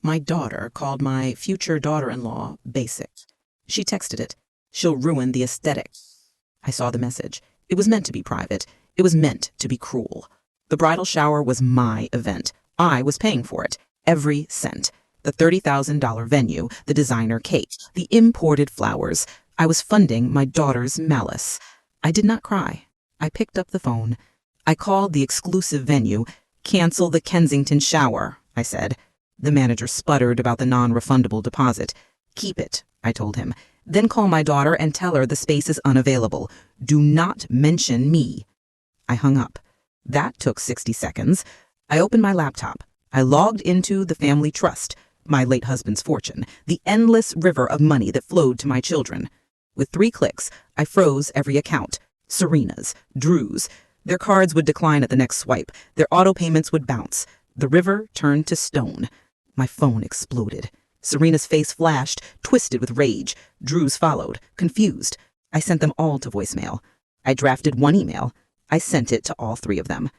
My daughter called my future daughter-in-law basic. She texted it. She'll ruin the aesthetic. I saw the message. It was meant to be private. It was meant to be cruel. The bridal shower was my event. I was paying for it. Every cent. The $30,000 venue, the designer cake, the imported flowers. I was funding my daughter's malice. I did not cry. I picked up the phone. I called the exclusive venue. Cancel the Kensington shower, I said. The manager sputtered about the non-refundable deposit. Keep it, I told him. Then call my daughter and tell her the space is unavailable. Do not mention me. I hung up. That took 60 seconds. I opened my laptop. I logged into the family trust, my late husband's fortune, the endless river of money that flowed to my children. With 3 clicks, I froze every account. Serena's, Drew's. Their cards would decline at the next swipe. Their auto payments would bounce. The river turned to stone. My phone exploded. Serena's face flashed, twisted with rage. Drew's followed, confused. I sent them all to voicemail. I drafted one email. I sent it to all 3 of them.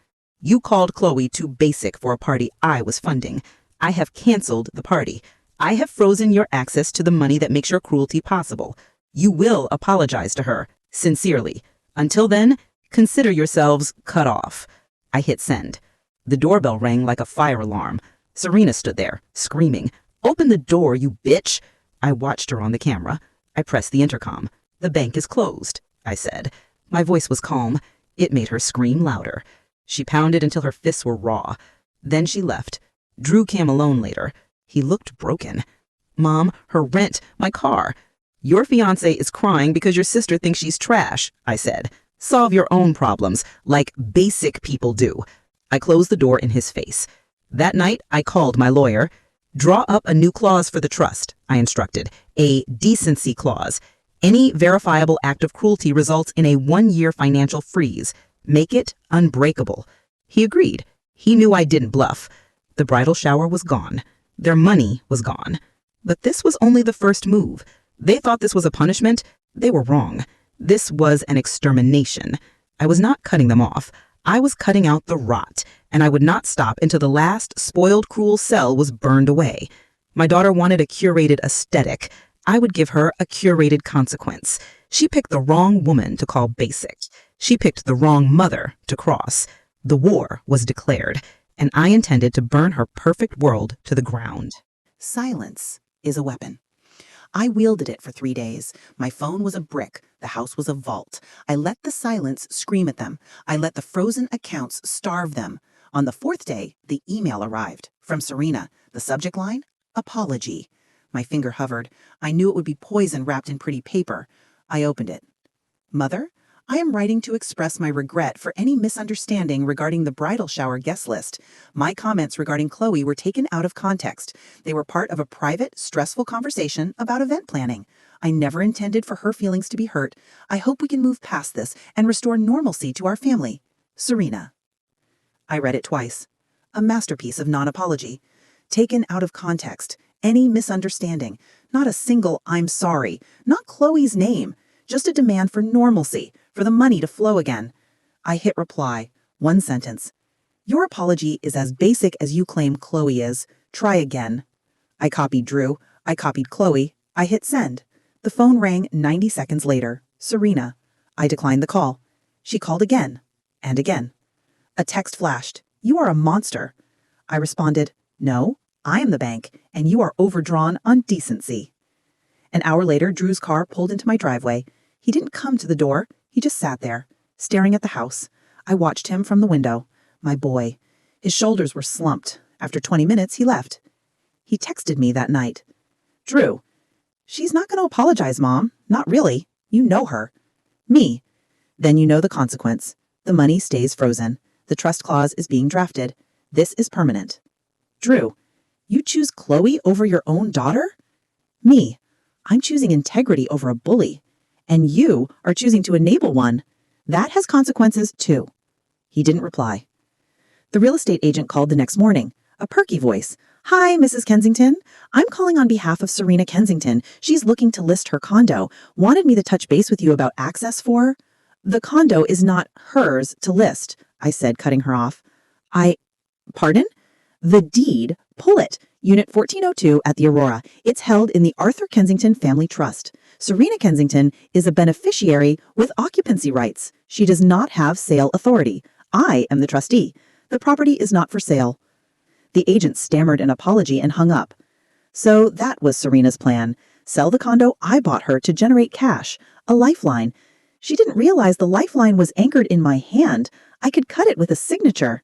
You called Chloe too basic for a party I was funding. I have canceled the party. I have frozen your access to the money that makes your cruelty possible. You will apologize to her, sincerely. Until then, consider yourselves cut off. I hit send. The doorbell rang like a fire alarm. Serena stood there, screaming, "Open the door, you bitch!" I watched her on the camera. I pressed the intercom. "The bank is closed," I said. My voice was calm. It made her scream louder. She pounded until her fists were raw. Then she left. Drew came alone later. He looked broken. "Mom, her rent, my car." "Your fiance is crying because your sister thinks she's trash," I said. "Solve your own problems, like basic people do." I closed the door in his face. That night, I called my lawyer. "Draw up a new clause for the trust," I instructed. "A decency clause. Any verifiable act of cruelty results in a 1-year financial freeze. Make it unbreakable." He agreed. He knew I didn't bluff. The bridal shower was gone. Their money was gone. But this was only the first move. They thought this was a punishment. They were wrong. This was an extermination. I was not cutting them off. I was cutting out the rot, and I would not stop until the last spoiled, cruel cell was burned away. My daughter wanted a curated aesthetic. I would give her a curated consequence. She picked the wrong woman to call basic. She picked the wrong mother to cross. The war was declared, and I intended to burn her perfect world to the ground. Silence is a weapon. I wielded it for 3 days. My phone was a brick. The house was a vault. I let the silence scream at them. I let the frozen accounts starve them. On the 4th day, the email arrived from Serena. The subject line, apology. My finger hovered. I knew it would be poison wrapped in pretty paper. I opened it. "Mother, I am writing to express my regret for any misunderstanding regarding the bridal shower guest list. My comments regarding Chloe were taken out of context. They were part of a private, stressful conversation about event planning. I never intended for her feelings to be hurt. I hope we can move past this and restore normalcy to our family. Serena." I read it twice. A masterpiece of non-apology. Taken out of context. Any misunderstanding. Not a single "I'm sorry." Not Chloe's name. Just a demand for normalcy, for the money to flow again. I hit reply. 1 sentence. "Your apology is as basic as you claim Chloe is. Try again." I copied Drew. I copied Chloe. I hit send. The phone rang 90 seconds later. Serena. I declined the call. She called again. And again. A text flashed. "You are a monster." I responded, "No, I am the bank, and you are overdrawn on decency." An hour later, Drew's car pulled into my driveway. He didn't come to the door. He just sat there, staring at the house. I watched him from the window. My boy. His shoulders were slumped. After 20 minutes, he left. He texted me that night. "Drew, she's not going to apologize, Mom. Not really. You know her." "Me. Then you know the consequence. The money stays frozen. The trust clause is being drafted. This is permanent." "Drew, you choose Chloe over your own daughter?" "Me. I'm choosing integrity over a bully. And you are choosing to enable one. That has consequences, too." He didn't reply. The real estate agent called the next morning. A perky voice. "Hi, Mrs. Kensington. I'm calling on behalf of Serena Kensington. She's looking to list her condo. Wanted me to touch base with you about access for—" "The condo is not hers to list," I said, cutting her off. Pardon? "The deed. Pull it. Unit 1402 at the Aurora. It's held in the Arthur Kensington Family Trust. Serena Kensington is a beneficiary with occupancy rights. She does not have sale authority. I am the trustee. The property is not for sale." The agent stammered an apology and hung up. So that was Serena's plan. Sell the condo I bought her to generate cash, a lifeline. She didn't realize the lifeline was anchored in my hand. I could cut it with a signature.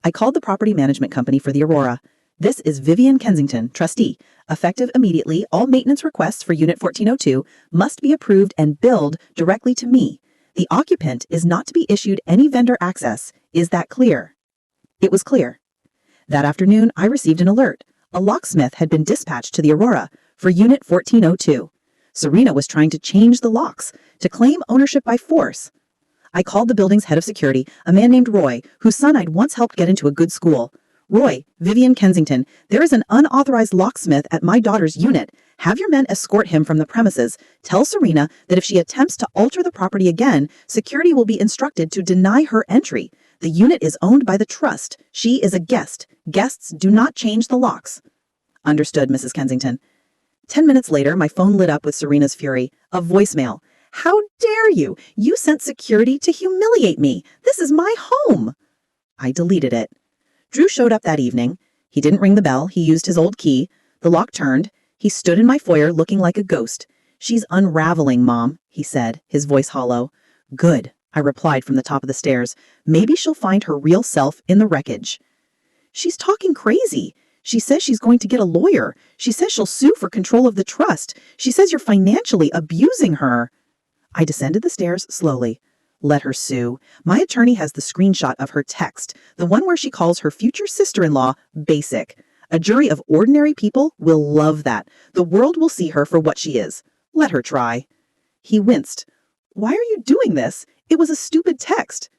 I called the property management company for the Aurora. "This is Vivian Kensington, trustee. Effective immediately, all maintenance requests for Unit 1402 must be approved and billed directly to me. The occupant is not to be issued any vendor access. Is that clear?" It was clear. That afternoon, I received an alert. A locksmith had been dispatched to the Aurora for Unit 1402. Serena was trying to change the locks, to claim ownership by force. I called the building's head of security, a man named Roy, whose son I'd once helped get into a good school. "Roy, Vivian Kensington, there is an unauthorized locksmith at my daughter's unit. Have your men escort him from the premises. Tell Serena that if she attempts to alter the property again, security will be instructed to deny her entry. The unit is owned by the trust. She is a guest. Guests do not change the locks." "Understood, Mrs. Kensington." 10 minutes later, my phone lit up with Serena's fury. A voicemail. "How dare you? You sent security to humiliate me. This is my home." I deleted it. Drew showed up that evening. He didn't ring the bell. He used his old key. The lock turned. He stood in my foyer looking like a ghost. "She's unraveling, Mom," he said, his voice hollow. "Good," I replied from the top of the stairs. "Maybe she'll find her real self in the wreckage." "She's talking crazy. She says she's going to get a lawyer. She says she'll sue for control of the trust. She says you're financially abusing her." I descended the stairs slowly. Let her sue. My attorney has the screenshot of her text, the one where she calls her future sister-in-law basic. A jury of ordinary people will love that. The world will see her for what she is. Let her try. He winced. "Why are you doing this? It was a stupid text."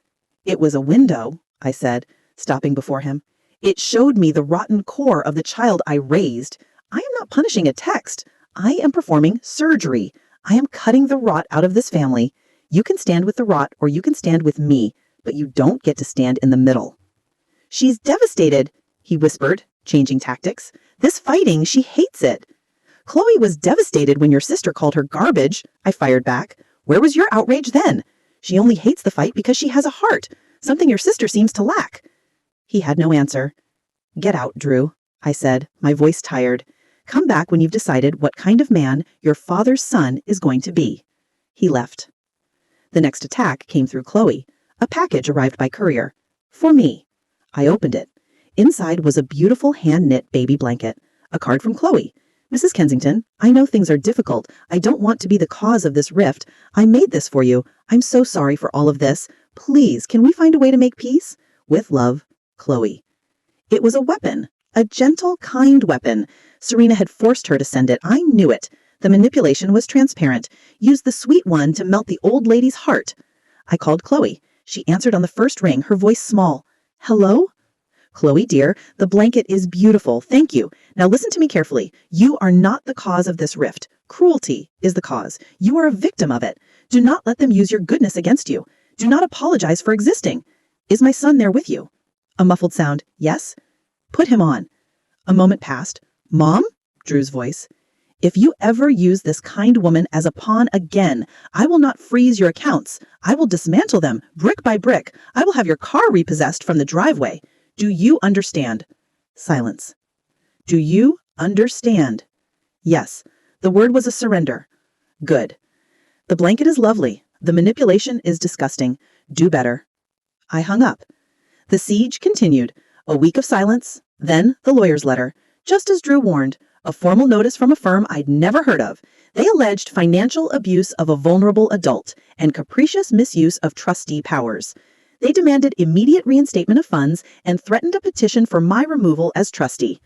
"It was a window," I said, stopping before him. "It showed me the rotten core of the child I raised. I am not punishing a text. I am performing surgery. I am cutting the rot out of this family. You can stand with the rot or you can stand with me, but you don't get to stand in the middle." "She's devastated," he whispered, changing tactics. "This fighting, she hates it." "Chloe was devastated when your sister called her garbage," I fired back. "Where was your outrage then? She only hates the fight because she has a heart, something your sister seems to lack." He had no answer. "Get out, Drew," I said, my voice tired. "Come back when you've decided what kind of man your father's son is going to be." He left. The next attack came through Chloe. A package arrived by courier. For me. I opened it. Inside was a beautiful hand-knit baby blanket. A card from Chloe. "Mrs. Kensington, I know things are difficult. I don't want to be the cause of this rift. I made this for you. I'm so sorry for all of this. Please, can we find a way to make peace? With love, Chloe." It was a weapon. A gentle, kind weapon. Serena had forced her to send it. I knew it. The manipulation was transparent. Use the sweet one to melt the old lady's heart. I called Chloe. She answered on the first ring, her voice small. "Hello?" "Chloe, dear, the blanket is beautiful. Thank you. Now listen to me carefully. You are not the cause of this rift. Cruelty is the cause. You are a victim of it. Do not let them use your goodness against you. Do not apologize for existing. Is my son there with you?" A muffled sound. "Yes?" "Put him on." A moment passed. "Mom?" Drew's voice. "If you ever use this kind woman as a pawn again, I will not freeze your accounts. I will dismantle them, brick by brick. I will have your car repossessed from the driveway. Do you understand?" Silence. "Do you understand?" Yes. The word was a surrender. Good. "The blanket is lovely. The manipulation is disgusting. Do better." I hung up. The siege continued. A week of silence. Then the lawyer's letter. Just as Drew warned. A formal notice from a firm I'd never heard of. They alleged financial abuse of a vulnerable adult and capricious misuse of trustee powers. They demanded immediate reinstatement of funds and threatened a petition for my removal as trustee.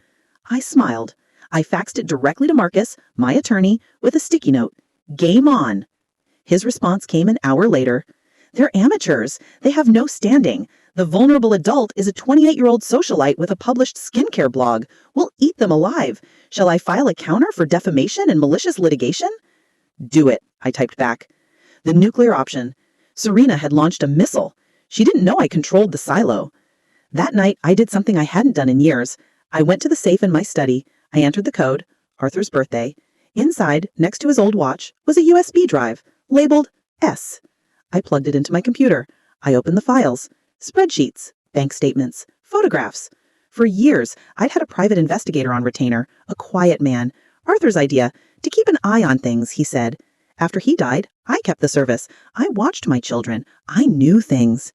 I smiled. I faxed it directly to Marcus, my attorney, with a sticky note. Game on. His response came an hour later. "They're amateurs. They have no standing. The vulnerable adult is a 28-year-old socialite with a published skincare blog. We'll eat them alive. Shall I file a counter for defamation and malicious litigation?" "Do it," I typed back. The nuclear option. Serena had launched a missile. She didn't know I controlled the silo. That night, I did something I hadn't done in years. I went to the safe in my study. I entered the code, Arthur's birthday. Inside, next to his old watch, was a USB drive, labeled S. I plugged it into my computer. I opened the files. Spreadsheets, bank statements, photographs. For years, I'd had a private investigator on retainer, a quiet man. Arthur's idea, to keep an eye on things, he said. After he died, I kept the service. I watched my children. I knew things.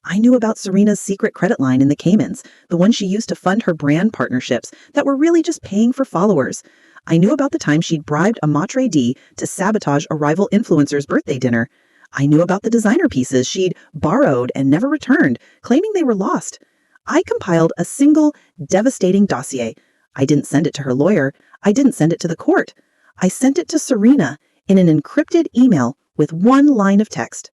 I knew about Serena's secret credit line in the Caymans, the one she used to fund her brand partnerships that were really just paying for followers. I knew about the time she'd bribed a maitre d' to sabotage a rival influencer's birthday dinner. I knew about the designer pieces she'd borrowed and never returned, claiming they were lost. I compiled a single, devastating dossier. I didn't send it to her lawyer. I didn't send it to the court. I sent it to Serena in an encrypted email with one line of text.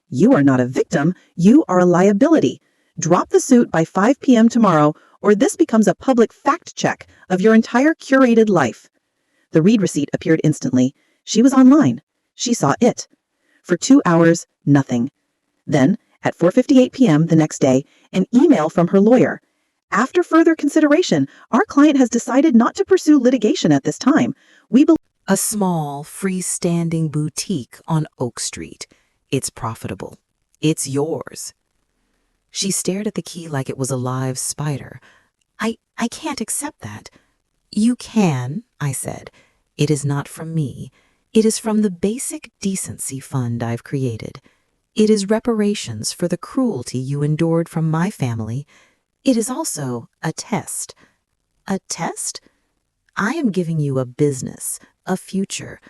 You are not a victim. You are a liability. Drop the suit by 5 p.m. tomorrow, or this becomes a public fact check of your entire curated life. The read receipt appeared instantly. She was online. She saw it. For 2 hours, nothing. Then, at 4:58 p.m. the next day, an email from her lawyer. After further consideration, our client has decided not to pursue litigation at this time. A small, freestanding boutique on Oak Street. It's profitable. It's yours. She stared at the key like it was a live spider. I can't accept that. You can, I said. It is not from me. It is from the basic decency fund I've created. It is reparations for the cruelty you endured from my family. It is also a test. A test? I am giving you a business, a future.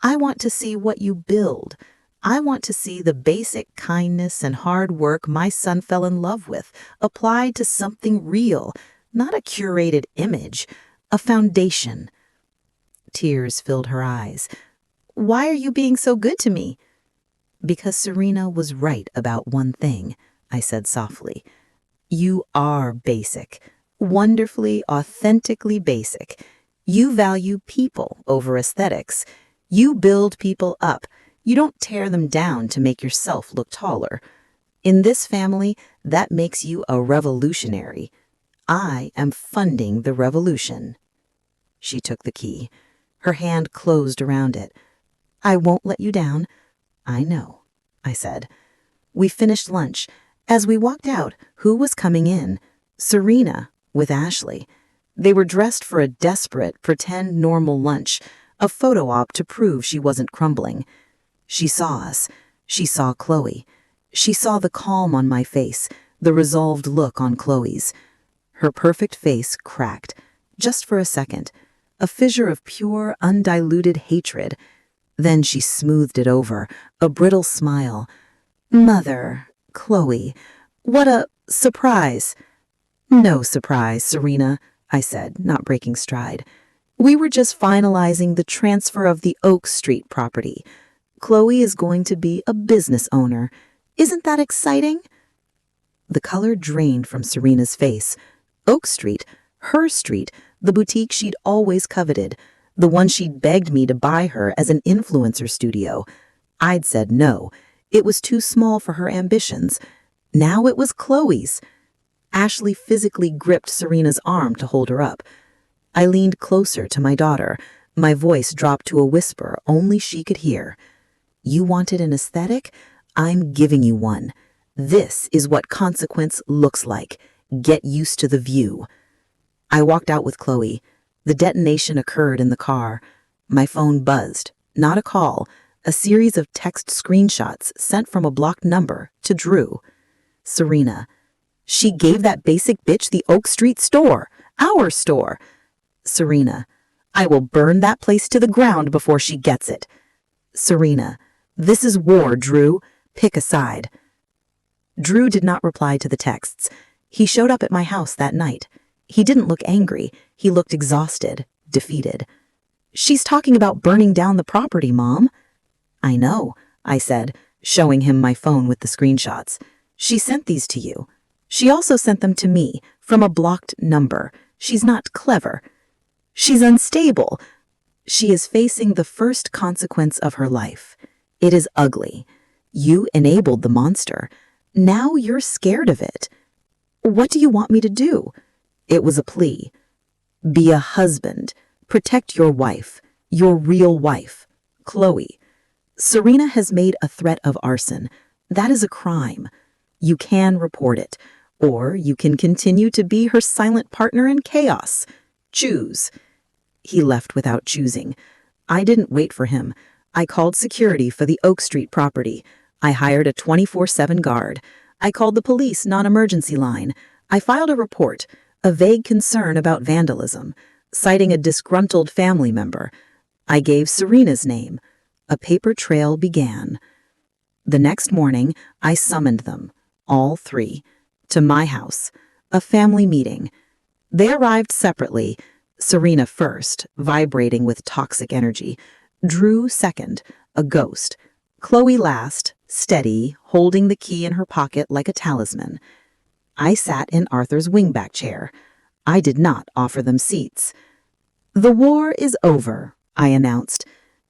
I want to see what you build. I want to see the basic kindness and hard work my son fell in love with applied to something real, not a curated image, a foundation. Tears filled her eyes. Why are you being so good to me? Because Serena was right about one thing, I said softly. You are basic, wonderfully, authentically basic. You value people over aesthetics. You build people up. You don't tear them down to make yourself look taller. In this family, that makes you a revolutionary. I am funding the revolution. She took the key. Her hand closed around it. I won't let you down. I know, I said. We finished lunch. As we walked out, who was coming in? Serena, with Ashley. They were dressed for a desperate, pretend normal lunch, a photo op to prove she wasn't crumbling. She saw us. She saw Chloe. She saw the calm on my face, the resolved look on Chloe's. Her perfect face cracked, just for a second, a fissure of pure, undiluted hatred. Then she smoothed it over, a brittle smile. Mother, Chloe, what a surprise. No surprise, Serena, I said, not breaking stride. We were just finalizing the transfer of the Oak Street property. Chloe is going to be a business owner. Isn't that exciting? The color drained from Serena's face. Oak Street, her street, the boutique she'd always coveted, the one she'd begged me to buy her as an influencer studio. I'd said no. It was too small for her ambitions. Now it was Chloe's. Ashley physically gripped Serena's arm to hold her up. I leaned closer to my daughter. My voice dropped to a whisper only she could hear. You wanted an aesthetic? I'm giving you one. This is what consequence looks like. Get used to the view. I walked out with Chloe. The detonation occurred in the car. My phone buzzed. Not a call. A series of text screenshots sent from a blocked number to Drew. Serena. She gave that basic bitch the Oak Street store. Our store. Serena. I will burn that place to the ground before she gets it. Serena. This is war, Drew. Pick a side. Drew did not reply to the texts. He showed up at my house that night. He didn't look angry. He looked exhausted, defeated. She's talking about burning down the property, Mom. I know, I said, showing him my phone with the screenshots. She sent these to you. She also sent them to me from a blocked number. She's not clever. She's unstable. She is facing the first consequence of her life. It is ugly. You enabled the monster. Now you're scared of it. What do you want me to do? It was a plea. Be a husband. Protect your wife. Your real wife. Chloe. Serena has made a threat of arson. That is a crime. You can report it, or you can continue to be her silent partner in chaos. Choose. He left without choosing. I didn't wait for him. I called security for the Oak Street property. I hired a 24/7 guard. I called the police non-emergency line. I filed a report, a vague concern about vandalism, citing a disgruntled family member. I gave Serena's name. A paper trail began. The next morning, I summoned them, all three, to my house, a family meeting. They arrived separately, Serena first, vibrating with toxic energy, Drew second, a ghost, Chloe last, steady, holding the key in her pocket like a talisman. I sat in Arthur's wingback chair. I did not offer them seats. The war is over, I announced.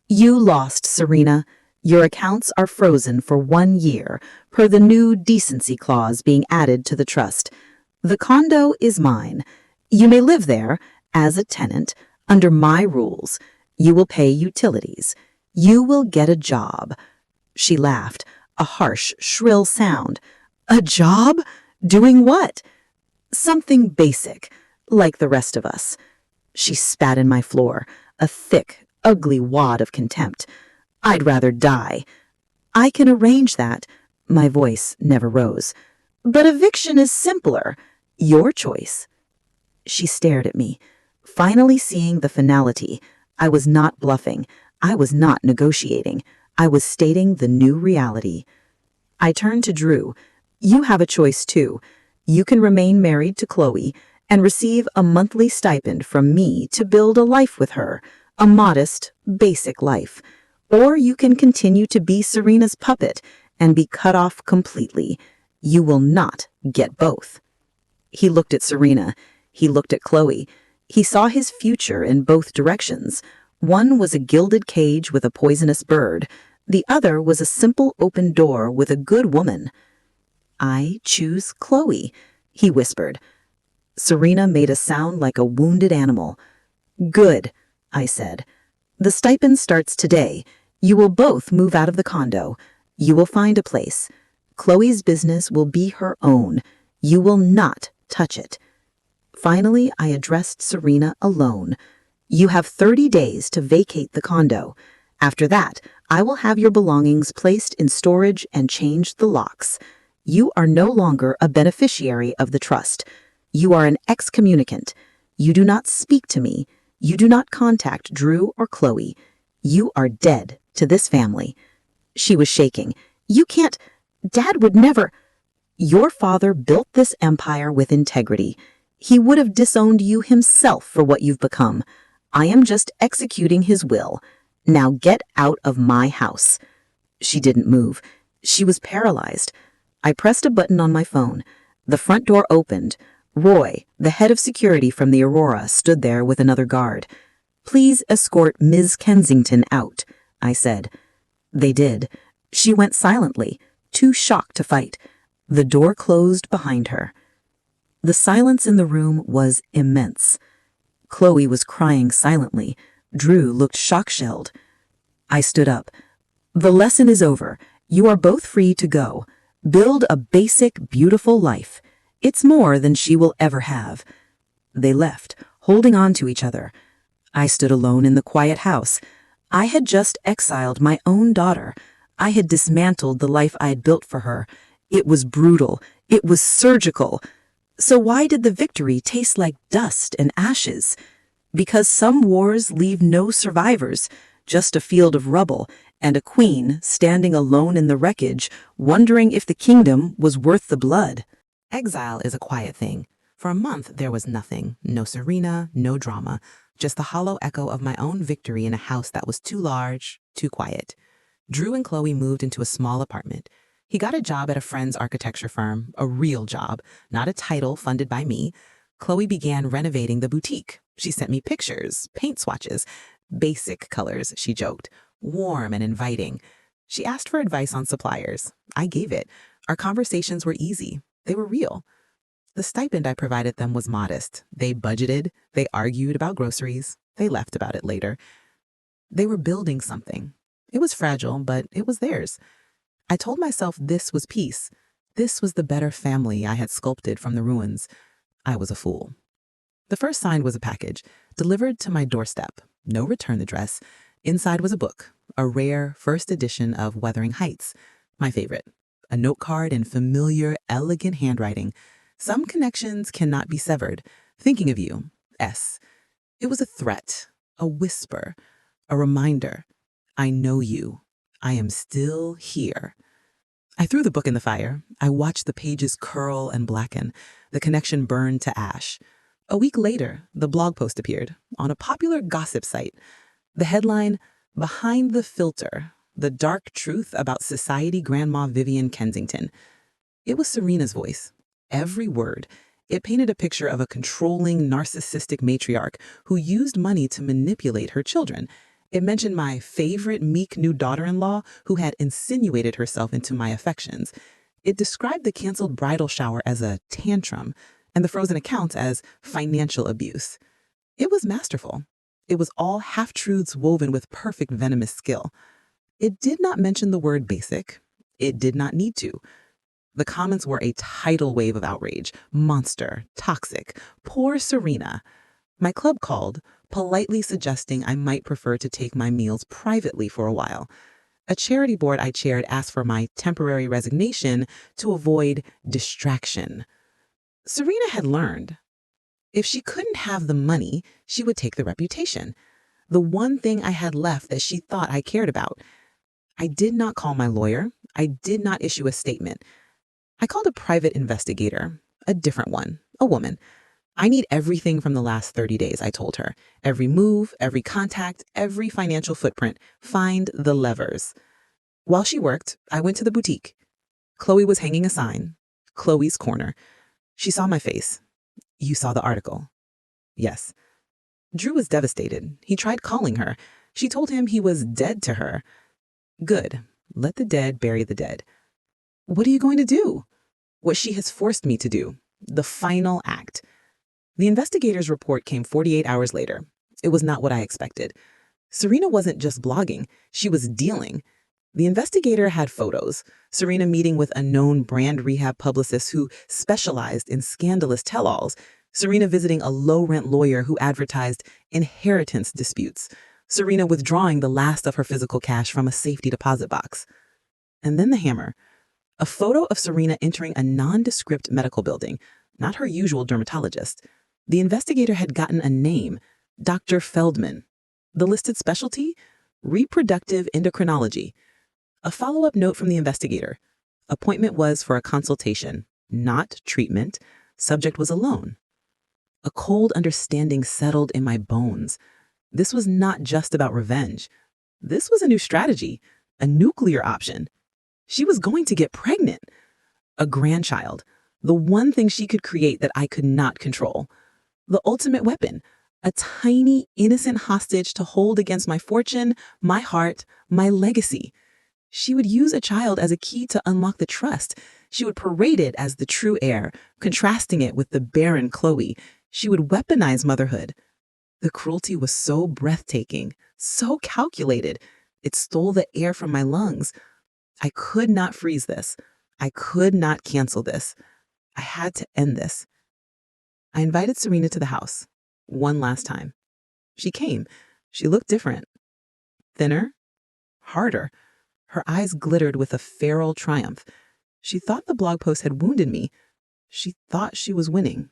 You lost, Serena. Your accounts are frozen for 1 year, per the new decency clause being added to the trust. The condo is mine. You may live there, as a tenant, under my rules. You will pay utilities. You will get a job. She laughed, a harsh, shrill sound. A job? Doing what? Something basic, like the rest of us. She spat in my floor, a thick, ugly wad of contempt. I'd rather die. I can arrange that. My voice never rose. But eviction is simpler. Your choice. She stared at me, finally seeing the finality. I was not bluffing. I was not negotiating. I was stating the new reality. I turned to Drew. You have a choice too. You can remain married to Chloe and receive a monthly stipend from me to build a life with her, a modest, basic life. Or you can continue to be Serena's puppet and be cut off completely. You will not get both. He looked at Serena. He looked at Chloe. He saw his future in both directions. One was a gilded cage with a poisonous bird. The other was a simple open door with a good woman. I choose Chloe, he whispered. Serena made a sound like a wounded animal. Good, I said. The stipend starts today. You will both move out of the condo. You will find a place. Chloe's business will be her own. You will not touch it. Finally, I addressed Serena alone. You have 30 days to vacate the condo. After that, I will have your belongings placed in storage and change the locks. You are no longer a beneficiary of the trust. You are an excommunicant. You do not speak to me. You do not contact Drew or Chloe. You are dead to this family. She was shaking. You can't. Dad would never. Your father built this empire with integrity. He would have disowned you himself for what you've become. I am just executing his will. Now get out of my house. She didn't move. She was paralyzed. I pressed a button on my phone. The front door opened. Roy, the head of security from the Aurora, stood there with another guard. Please escort Ms. Kensington out, I said. They did. She went silently, too shocked to fight. The door closed behind her. The silence in the room was immense. Chloe was crying silently. Drew looked shock-shelled. I stood up. The lesson is over. You are both free to go. Build a basic, beautiful life. It's more than she will ever have. They left, holding on to each other. I stood alone in the quiet house. I had just exiled my own daughter. I had dismantled the life I had built for her. It was brutal. It was surgical. So why did the victory taste like dust and ashes? Because some wars leave no survivors, just a field of rubble, and a queen standing alone in the wreckage, wondering if the kingdom was worth the blood. Exile is a quiet thing. For a month, there was nothing. No Serena, no drama. Just the hollow echo of my own victory in a house that was too large, too quiet. Drew and Chloe moved into a small apartment. He got a job at a friend's architecture firm, a real job, not a title funded by me. Chloe began renovating the boutique. She sent me pictures, paint swatches, basic colors, she joked, warm and inviting. She asked for advice on suppliers. I gave it. Our conversations were easy. They were real. The stipend I provided them was modest. They budgeted, they argued about groceries, they left about it later. They were building something. It was fragile, but it was theirs. I told myself this was peace. This was the better family I had sculpted from the ruins. I was a fool. The first sign was a package, delivered to my doorstep. No return address. Inside was a book, a rare first edition of Wuthering Heights, my favorite. A note card in familiar, elegant handwriting. Some connections cannot be severed. Thinking of you, S. It was a threat, a whisper, a reminder. I know you. I am still here. I threw the book in the fire. I watched the pages curl and blacken, the connection burn to ash. A week later, the blog post appeared on a popular gossip site. The headline, "Behind the Filter, the Dark Truth About Society Grandma Vivian Kensington." It was Serena's voice. Every word. It painted a picture of a controlling, narcissistic matriarch who used money to manipulate her children. It mentioned my favorite meek new daughter-in-law who had insinuated herself into my affections. It described the canceled bridal shower as a tantrum and the frozen accounts as financial abuse. It was masterful. It was all half-truths woven with perfect venomous skill. It did not mention the word basic. It did not need to. The comments were a tidal wave of outrage. Monster, toxic, poor Serena. My club called, politely suggesting I might prefer to take my meals privately for a while. A charity board I chaired asked for my temporary resignation to avoid distraction. Serena had learned. If she couldn't have the money, she would take the reputation. The one thing I had left that she thought I cared about. I did not call my lawyer. I did not issue a statement. I called a private investigator, a different one, a woman. I need everything from the last 30 days, I told her. Every move, every contact, every financial footprint. Find the levers. While she worked, I went to the boutique. Chloe was hanging a sign, Chloe's Corner. She saw my face. You saw the article. Yes. Drew was devastated. He tried calling her. She told him he was dead to her. Good. Let the dead bury the dead. What are you going to do? What she has forced me to do. The final act. The investigator's report came 48 hours later. It was not what I expected. Serena wasn't just blogging. She was dealing. The investigator had photos. Serena meeting with a known brand rehab publicist who specialized in scandalous tell-alls. Serena visiting a low-rent lawyer who advertised inheritance disputes. Serena withdrawing the last of her physical cash from a safety deposit box. And then the hammer. A photo of Serena entering a nondescript medical building, not her usual dermatologist. The investigator had gotten a name, Dr. Feldman. The listed specialty? Reproductive endocrinology. A follow-up note from the investigator. Appointment was for a consultation, not treatment. Subject was alone. A cold understanding settled in my bones. This was not just about revenge. This was a new strategy, a nuclear option. She was going to get pregnant. A grandchild, the one thing she could create that I could not control. The ultimate weapon, a tiny, innocent hostage to hold against my fortune, my heart, my legacy. She would use a child as a key to unlock the trust. She would parade it as the true heir, contrasting it with the barren Chloe. She would weaponize motherhood. The cruelty was so breathtaking, so calculated. It stole the air from my lungs. I could not freeze this. I could not cancel this. I had to end this. I invited Serena to the house, one last time. She came. She looked different. Thinner, harder. Her eyes glittered with a feral triumph. She thought the blog post had wounded me. She thought she was winning.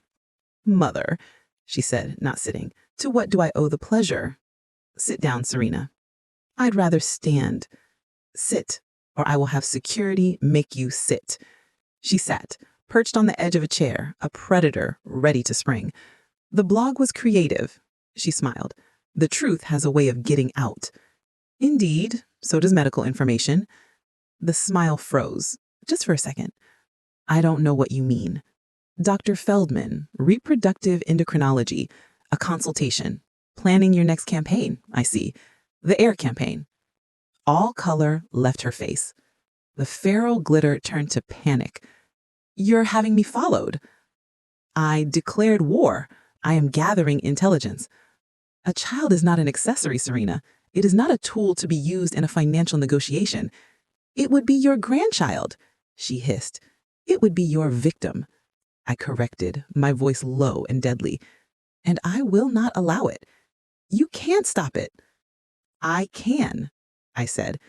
Mother, she said, not sitting, to what do I owe the pleasure? Sit down, Serena. I'd rather stand. Sit, or I will have security make you sit. She sat, perched on the edge of a chair, a predator ready to spring. The blog was creative. She smiled. The truth has a way of getting out. Indeed, so does medical information. The smile froze, just for a second. I don't know what you mean. Dr. Feldman, reproductive endocrinology, a consultation. Planning your next campaign, I see. The AIR campaign. All color left her face. The feral glitter turned to panic. You're having me followed. I declared war. I am gathering intelligence. A child is not an accessory, Serena. It is not a tool to be used in a financial negotiation. It would be your grandchild, she hissed. It would be your victim. I corrected, my voice low and deadly. And I will not allow it. You can't stop it. I can, I said.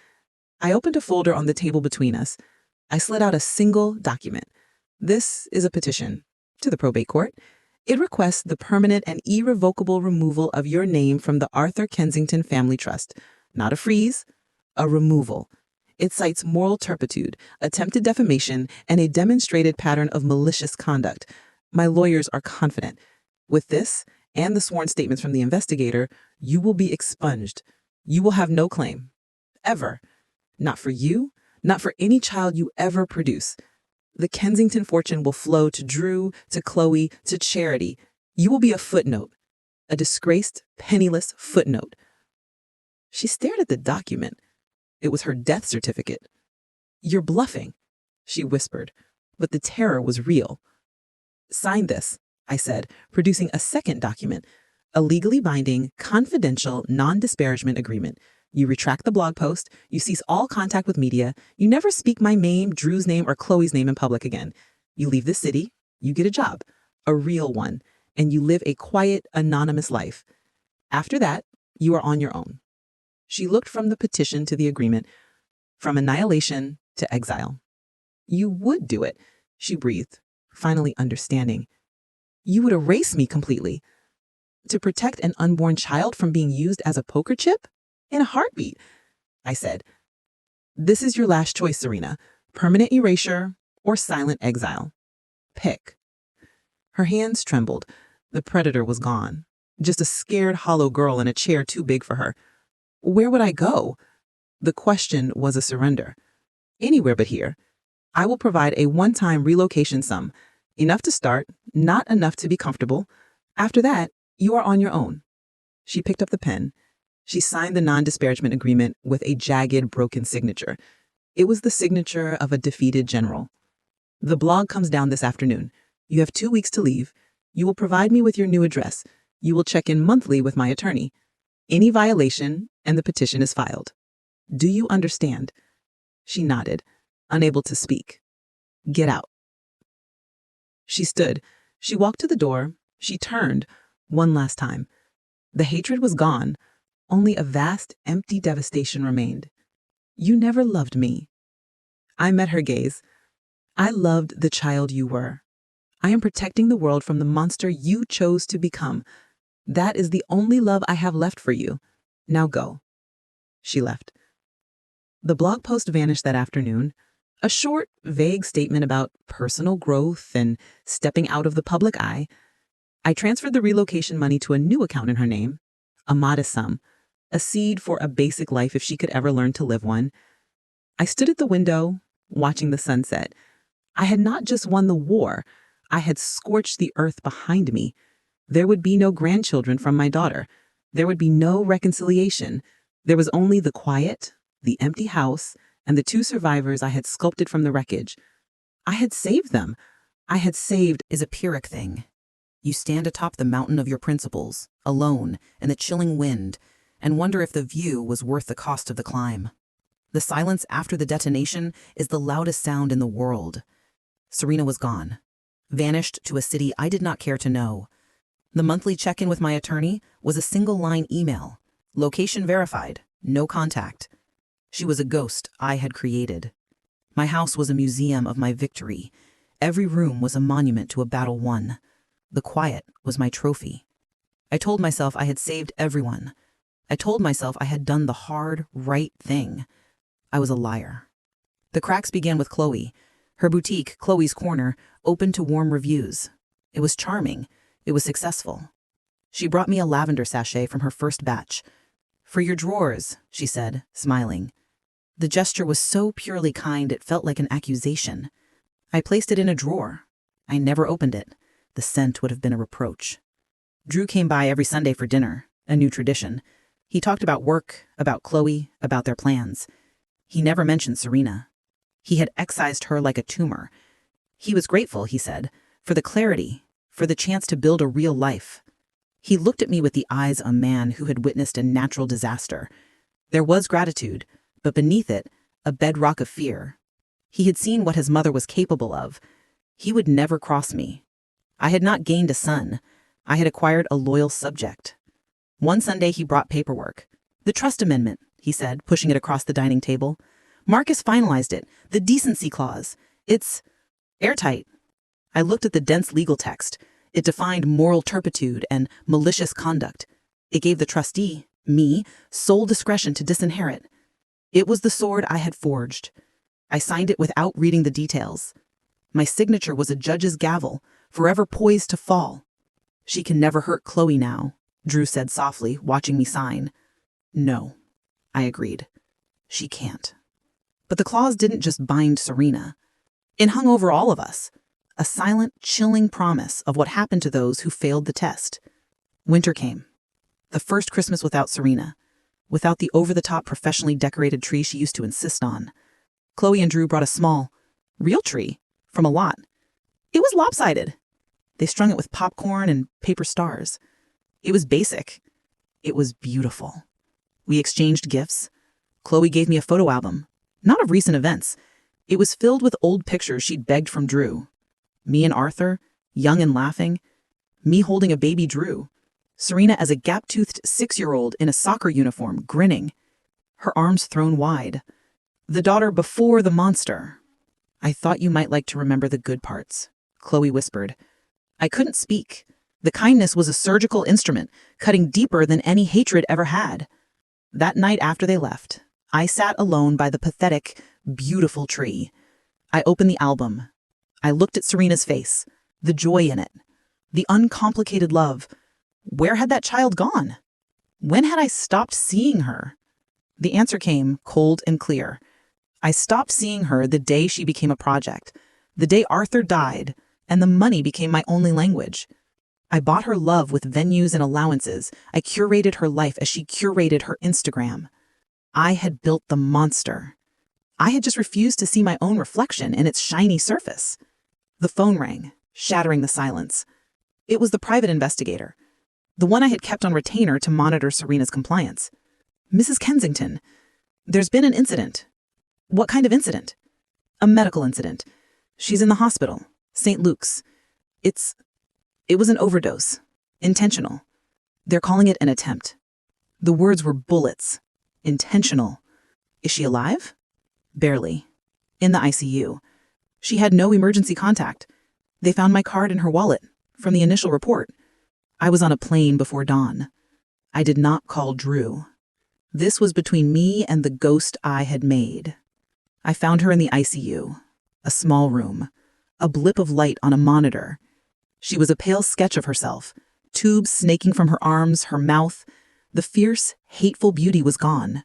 I opened a folder on the table between us. I slid out a single document. This is a petition to the probate court. It requests the permanent and irrevocable removal of your name from the Arthur Kensington Family Trust. Not a freeze, a removal. It cites moral turpitude, attempted defamation, and a demonstrated pattern of malicious conduct. My lawyers are confident. With this, and the sworn statements from the investigator, you will be expunged. You will have no claim. Ever. Not for you, not for any child you ever produce. The Kensington fortune will flow to Drew, to Chloe, to Charity. You will be a footnote. A disgraced, penniless footnote. She stared at the document. It was her death certificate. You're bluffing, she whispered, but the terror was real. Sign this, I said, producing a second document, a legally binding, confidential, non-disparagement agreement. You retract the blog post, you cease all contact with media, you never speak my name, Drew's name, or Chloe's name in public again. You leave the city, you get a job, a real one, and you live a quiet, anonymous life. After that, you are on your own. She looked from the petition to the agreement, from annihilation to exile. You would do it, she breathed, finally understanding. You would erase me completely. To protect an unborn child from being used as a poker chip? In a heartbeat, I said. This is your last choice, Serena. Permanent erasure or silent exile. Pick. Her hands trembled. The predator was gone. Just a scared, hollow girl in a chair too big for her. Where would I go? The question was a surrender. Anywhere but here. I will provide a one-time relocation sum. Enough to start, not enough to be comfortable. After that, you are on your own. She picked up the pen. She signed the non-disparagement agreement with a jagged, broken signature. It was the signature of a defeated general. The blog comes down this afternoon. You have 2 weeks to leave. You will provide me with your new address. You will check in monthly with my attorney. Any violation, and the petition is filed. Do you understand? She nodded, unable to speak. Get out. She stood. She walked to the door. She turned, one last time. The hatred was gone. Only a vast, empty devastation remained. You never loved me. I met her gaze. I loved the child you were. I am protecting the world from the monster you chose to become. That is the only love I have left for you. Now go. She left. The blog post vanished that afternoon. A short, vague statement about personal growth and stepping out of the public eye. I transferred the relocation money to a new account in her name, a modest sum, a seed for a basic life if she could ever learn to live one. I stood at the window, watching the sunset. I had not just won the war, I had scorched the earth behind me. There would be no grandchildren from my daughter. There would be no reconciliation. There was only the quiet, the empty house, and the 2 survivors I had sculpted from the wreckage. I had saved them. I had saved is a Pyrrhic thing. You stand atop the mountain of your principles, alone, in the chilling wind, and wonder if the view was worth the cost of the climb. The silence after the detonation is the loudest sound in the world. Serena was gone, vanished to a city I did not care to know. The monthly check-in with my attorney was a single-line email. Location verified, no contact. She was a ghost I had created. My house was a museum of my victory. Every room was a monument to a battle won. The quiet was my trophy. I told myself I had saved everyone. I told myself I had done the hard, right thing. I was a liar. The cracks began with Chloe. Her boutique, Chloe's Corner, opened to warm reviews. It was charming. It was successful. She brought me a lavender sachet from her first batch. For your drawers, she said, smiling. The gesture was so purely kind it felt like an accusation. I placed it in a drawer. I never opened it. The scent would have been a reproach. Drew came by every Sunday for dinner, a new tradition. He talked about work, about Chloe, about their plans. He never mentioned Serena. He had excised her like a tumor. He was grateful, he said, for the clarity, for the chance to build a real life. He looked at me with the eyes of a man who had witnessed a natural disaster. There was gratitude, but beneath it, a bedrock of fear. He had seen what his mother was capable of. He would never cross me. I had not gained a son. I had acquired a loyal subject. One Sunday he brought paperwork. "The trust amendment," he said, pushing it across the dining table. "Marcus finalized it. The decency clause. It's airtight." I looked at the dense legal text. It defined moral turpitude and malicious conduct. It gave the trustee, me, sole discretion to disinherit. It was the sword I had forged. I signed it without reading the details. My signature was a judge's gavel, forever poised to fall. "She can never hurt Chloe now," Drew said softly, watching me sign. "No," I agreed. "She can't." But the clause didn't just bind Serena. It hung over all of us. A silent, chilling promise of what happened to those who failed the test. Winter came. The first Christmas without Serena, without the over-the-top professionally decorated tree she used to insist on. Chloe and Drew brought a small, real tree from a lot. It was lopsided. They strung it with popcorn and paper stars. It was basic. It was beautiful. We exchanged gifts. Chloe gave me a photo album, not of recent events. It was filled with old pictures she'd begged from Drew. Me and Arthur, young and laughing. Me holding a baby Drew. Serena as a gap-toothed 6-year-old in a soccer uniform, grinning. Her arms thrown wide. The daughter before the monster. "I thought you might like to remember the good parts," Chloe whispered. I couldn't speak. The kindness was a surgical instrument, cutting deeper than any hatred ever had. That night after they left, I sat alone by the pathetic, beautiful tree. I opened the album. I looked at Serena's face, the joy in it, the uncomplicated love. Where had that child gone? When had I stopped seeing her? The answer came cold and clear. I stopped seeing her the day she became a project, the day Arthur died, and the money became my only language. I bought her love with venues and allowances. I curated her life as she curated her Instagram. I had built the monster. I had just refused to see my own reflection in its shiny surface. The phone rang, shattering the silence. It was the private investigator, the one I had kept on retainer to monitor Serena's compliance. "Mrs. Kensington, there's been an incident." "What kind of incident?" "A medical incident. She's in the hospital, St. Luke's. It was an overdose. Intentional. They're calling it an attempt." The words were bullets. Intentional. "Is she alive?" "Barely. In the ICU. She had no emergency contact. They found my card in her wallet from the initial report. I was on a plane before dawn. I did not call Drew. This was between me and the ghost I had made. I found her in the ICU, a small room, a blip of light on a monitor. She was a pale sketch of herself, tubes snaking from her arms, her mouth. The fierce, hateful beauty was gone.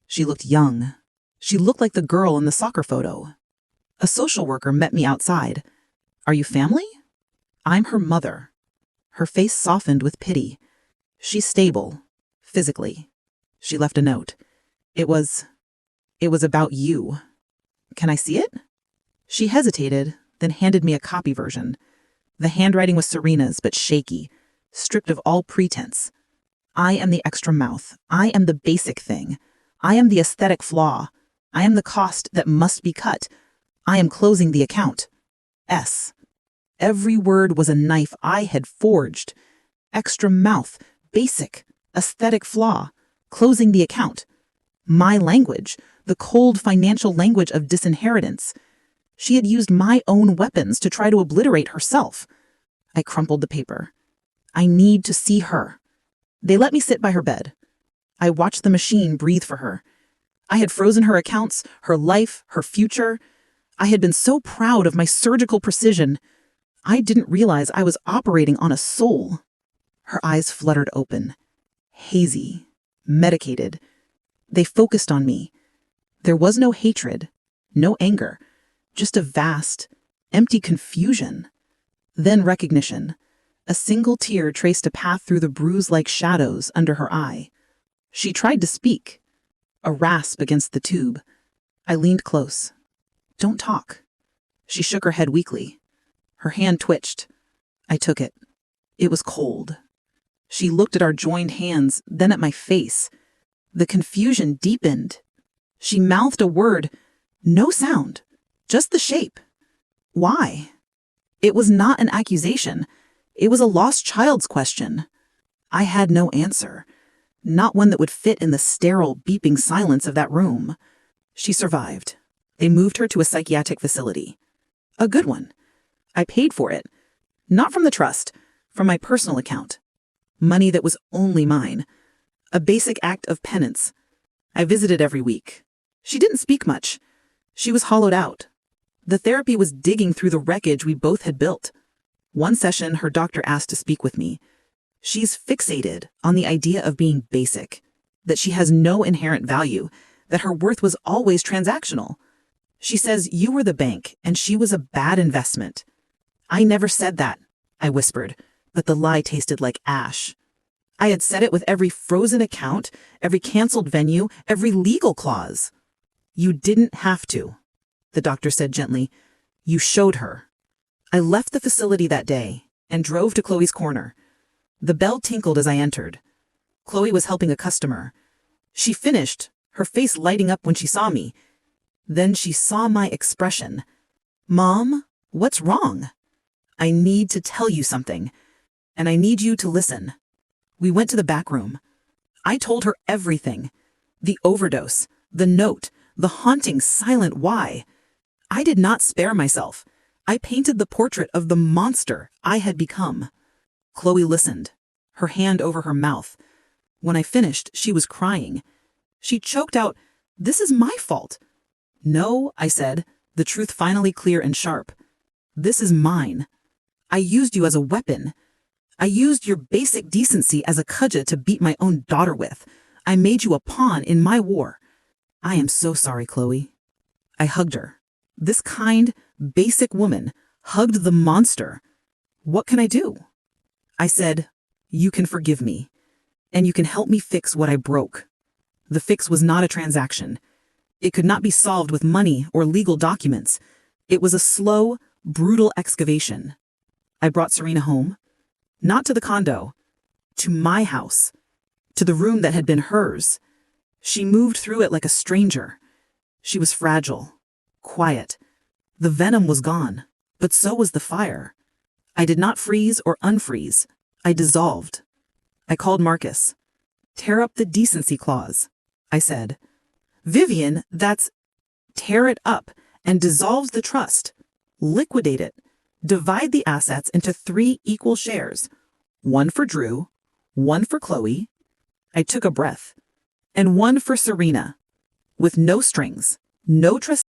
She looked young. She looked like the girl in the soccer photo. A social worker met me outside. "Are you family?" "I'm her mother." Her face softened with pity. "She's stable, physically." She left a note. It was about you. "Can I see it?" She hesitated, then handed me a copy version. The handwriting was Serena's, but shaky, stripped of all pretense. "I am the extra mouth. I am the basic thing. I am the aesthetic flaw. I am the cost that must be cut. I am closing the account. S." Every word was a knife I had forged. Extra mouth, basic, aesthetic flaw, closing the account. My language, the cold financial language of disinheritance. She had used my own weapons to try to obliterate herself. I crumpled the paper. I need to see her. They let me sit by her bed. I watched the machine breathe for her. I had frozen her accounts, her life, her future. I had been so proud of my surgical precision. I didn't realize I was operating on a soul. Her eyes fluttered open, hazy, medicated. They focused on me. There was no hatred, no anger, just a vast, empty confusion. Then recognition. A single tear traced a path through the bruise-like shadows under her eye. She tried to speak. A rasp against the tube. I leaned close. "Don't talk." She shook her head weakly. Her hand twitched. I took it. It was cold. She looked at our joined hands, then at my face. The confusion deepened. She mouthed a word, no sound, just the shape. Why? It was not an accusation. It was a lost child's question. I had no answer, not one that would fit in the sterile, beeping silence of that room. She survived. They moved her to a psychiatric facility. A good one. I paid for it. Not from the trust, from my personal account. Money that was only mine. A basic act of penance. I visited every week. She didn't speak much. She was hollowed out. The therapy was digging through the wreckage we both had built. One session, her doctor asked to speak with me. She's fixated on the idea of being basic, that she has no inherent value, that her worth was always transactional. She says you were the bank and she was a bad investment. I never said that, I whispered, but the lie tasted like ash. I had said it with every frozen account, every canceled venue, every legal clause. You didn't have to, the doctor said gently. You showed her. I left the facility that day and drove to Chloe's corner. The bell tinkled as I entered. Chloe was helping a customer. She finished, her face lighting up when she saw me. Then she saw my expression. Mom, what's wrong? I need to tell you something, and I need you to listen. We went to the back room. I told her everything. The overdose, the note, the haunting silent why. I did not spare myself. I painted the portrait of the monster I had become. Chloe listened, her hand over her mouth. When I finished, she was crying. She choked out, "This is my fault." "No," I said, the truth finally clear and sharp. "This is mine. I used you as a weapon. I used your basic decency as a cudgel to beat my own daughter with. I made you a pawn in my war. I am so sorry, Chloe." I hugged her. This kind, basic woman hugged the monster. What can I do? I said, you can forgive me, and you can help me fix what I broke. The fix was not a transaction. It could not be solved with money or legal documents. It was a slow, brutal excavation. I brought Serena home, not to the condo, to my house, to the room that had been hers. She moved through it like a stranger. She was fragile, quiet. The venom was gone, but so was the fire. I did not freeze or unfreeze. I dissolved. I called Marcus. Tear up the decency clause, I said. Vivian, that's tear it up and dissolve the trust. Liquidate it. Divide the assets into 3 equal shares. 1 for Drew, 1 for Chloe. I took a breath. And 1 for Serena. With no strings, no trust.